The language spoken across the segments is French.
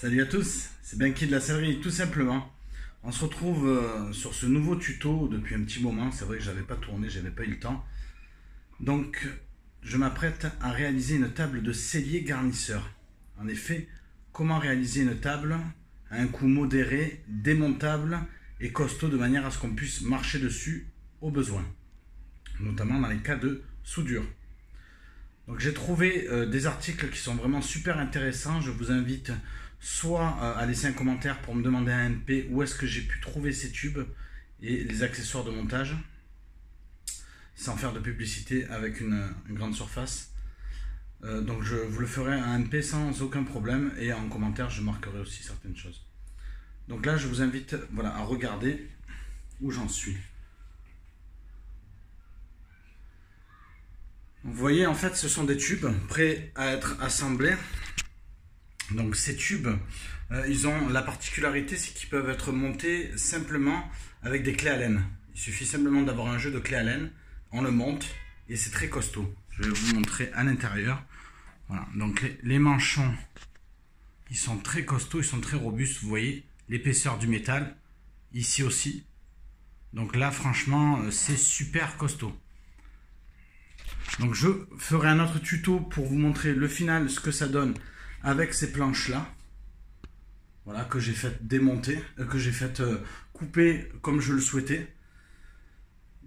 Salut à tous, c'est Benki de la sellerie tout simplement. On se retrouve sur ce nouveau tuto depuis un petit moment. C'est vrai que j'avais pas tourné, j'avais pas eu le temps. Donc je m'apprête à réaliser une table de cellier garnisseur. En effet, comment réaliser une table à un coût modéré, démontable et costaud de manière à ce qu'on puisse marcher dessus au besoin, notamment dans les cas de soudure. Donc j'ai trouvé des articles qui sont vraiment super intéressants. Je vous invite soit à laisser un commentaire pour me demander un MP où est-ce que j'ai pu trouver ces tubes et les accessoires de montage sans faire de publicité avec une grande surface. Donc je vous le ferai à MP sans aucun problème et en commentaire je marquerai aussi certaines choses. Donc là je vous invite à regarder où j'en suis. Vous voyez, en fait ce sont des tubes prêts à être assemblés. Donc ces tubes, ils ont la particularité, c'est qu'ils peuvent être montés simplement avec des clés Allen. Il suffit simplement d'avoir un jeu de clés Allen, on le monte et c'est très costaud. Je vais vous montrer à l'intérieur. Voilà, donc les manchons, ils sont très costauds, ils sont très robustes. Vous voyez l'épaisseur du métal, ici aussi. Donc là franchement, c'est super costaud. Donc je ferai un autre tuto pour vous montrer le final, ce que ça donne avec ces planches là, voilà, que j'ai fait démonter, que j'ai fait couper comme je le souhaitais.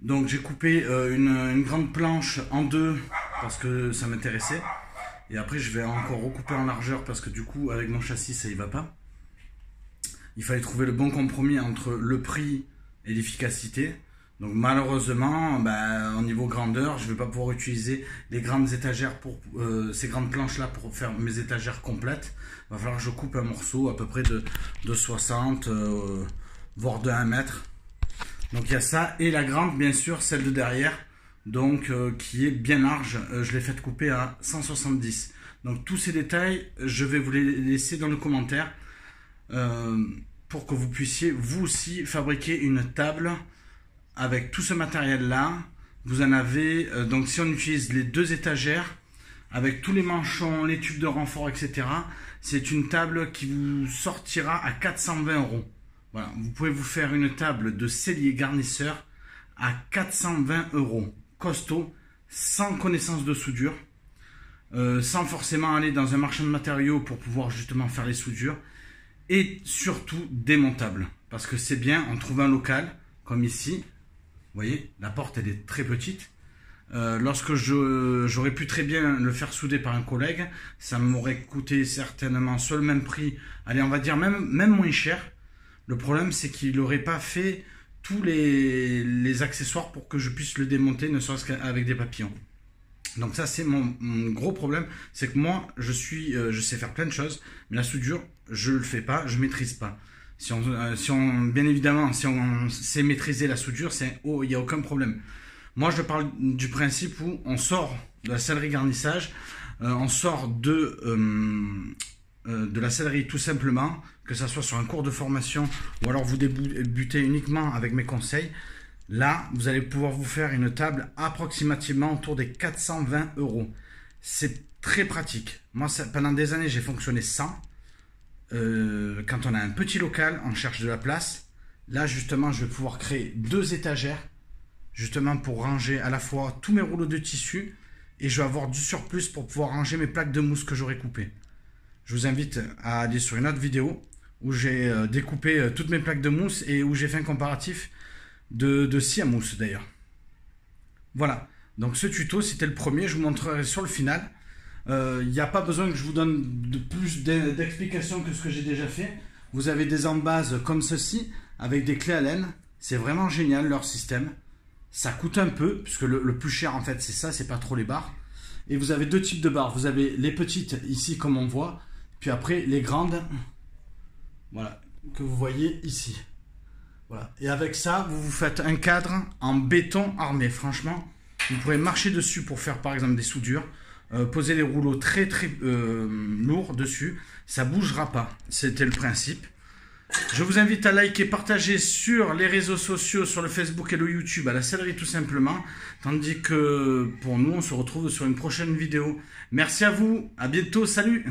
Donc j'ai coupé une grande planche en deux parce que ça m'intéressait, et après je vais encore recouper en largeur parce que du coup avec mon châssis ça y va pas. Il fallait trouver le bon compromis entre le prix et l'efficacité. Donc malheureusement, au niveau grandeur, je ne vais pas pouvoir utiliser les grandes étagères pour ces grandes planches là pour faire mes étagères complètes. Il va falloir que je coupe un morceau à peu près de 60 voire de 1 mètre. Donc il y a ça, et la grande bien sûr, celle de derrière, donc qui est bien large, je l'ai faite couper à 170. Donc tous ces détails, je vais vous les laisser dans le commentaire pour que vous puissiez vous aussi fabriquer une table avec tout ce matériel là. Vous en avez, donc si on utilise les deux étagères avec tous les manchons, les tubes de renfort, etc., c'est une table qui vous sortira à 420 €. Voilà, vous pouvez vous faire une table de cellier garnisseur à 420 €, costaud, sans connaissance de soudure, sans forcément aller dans un marchand de matériaux pour pouvoir justement faire les soudures, et surtout démontable, parce que c'est bien, on trouve un local comme ici. Vous voyez, la porte elle est très petite. Lorsque j'aurais pu très bien le faire souder par un collègue, ça m'aurait coûté certainement sur le même prix, allez on va dire même moins cher. Le problème c'est qu'il n'aurait pas fait tous les accessoires pour que je puisse le démonter, ne serait-ce qu'avec des papillons. Donc ça c'est mon gros problème, c'est que moi je sais faire plein de choses, mais la soudure je le fais pas, je maîtrise pas. Bien évidemment, si on sait maîtriser la soudure, il n'y a aucun problème. Moi, je parle du principe où on sort de la sellerie garnissage, on sort de la sellerie tout simplement, que ça soit sur un cours de formation ou alors vous débutez uniquement avec mes conseils. Là, vous allez pouvoir vous faire une table approximativement autour des 420 €. C'est très pratique. Moi, pendant des années, j'ai fonctionné sans. Quand on a un petit local, on cherche de la place. Là justement je vais pouvoir créer deux étagères justement pour ranger à la fois tous mes rouleaux de tissu, et je vais avoir du surplus pour pouvoir ranger mes plaques de mousse que j'aurai coupées. Je vous invite à aller sur une autre vidéo où j'ai découpé toutes mes plaques de mousse et où j'ai fait un comparatif de scie à mousse d'ailleurs. Voilà, donc ce tuto c'était le premier, je vous montrerai sur le final. Il n'y a pas besoin que je vous donne de plus d'explications que ce que j'ai déjà fait. Vous avez des embases comme ceci avec des clés Allen. C'est vraiment génial leur système. Ça coûte un peu puisque le plus cher en fait c'est ça, c'est pas trop les barres. Et vous avez deux types de barres. Vous avez les petites ici comme on voit, puis après les grandes, voilà, que vous voyez ici. Voilà. Et avec ça vous vous faites un cadre en béton armé. Franchement, vous pourrez marcher dessus pour faire par exemple des soudures. Poser les rouleaux très lourds dessus, ça bougera pas, c'était le principe. Je vous invite à liker, partager sur les réseaux sociaux, sur le Facebook et le YouTube, à la sellerie tout simplement, tandis que pour nous on se retrouve sur une prochaine vidéo. Merci à vous, à bientôt, salut.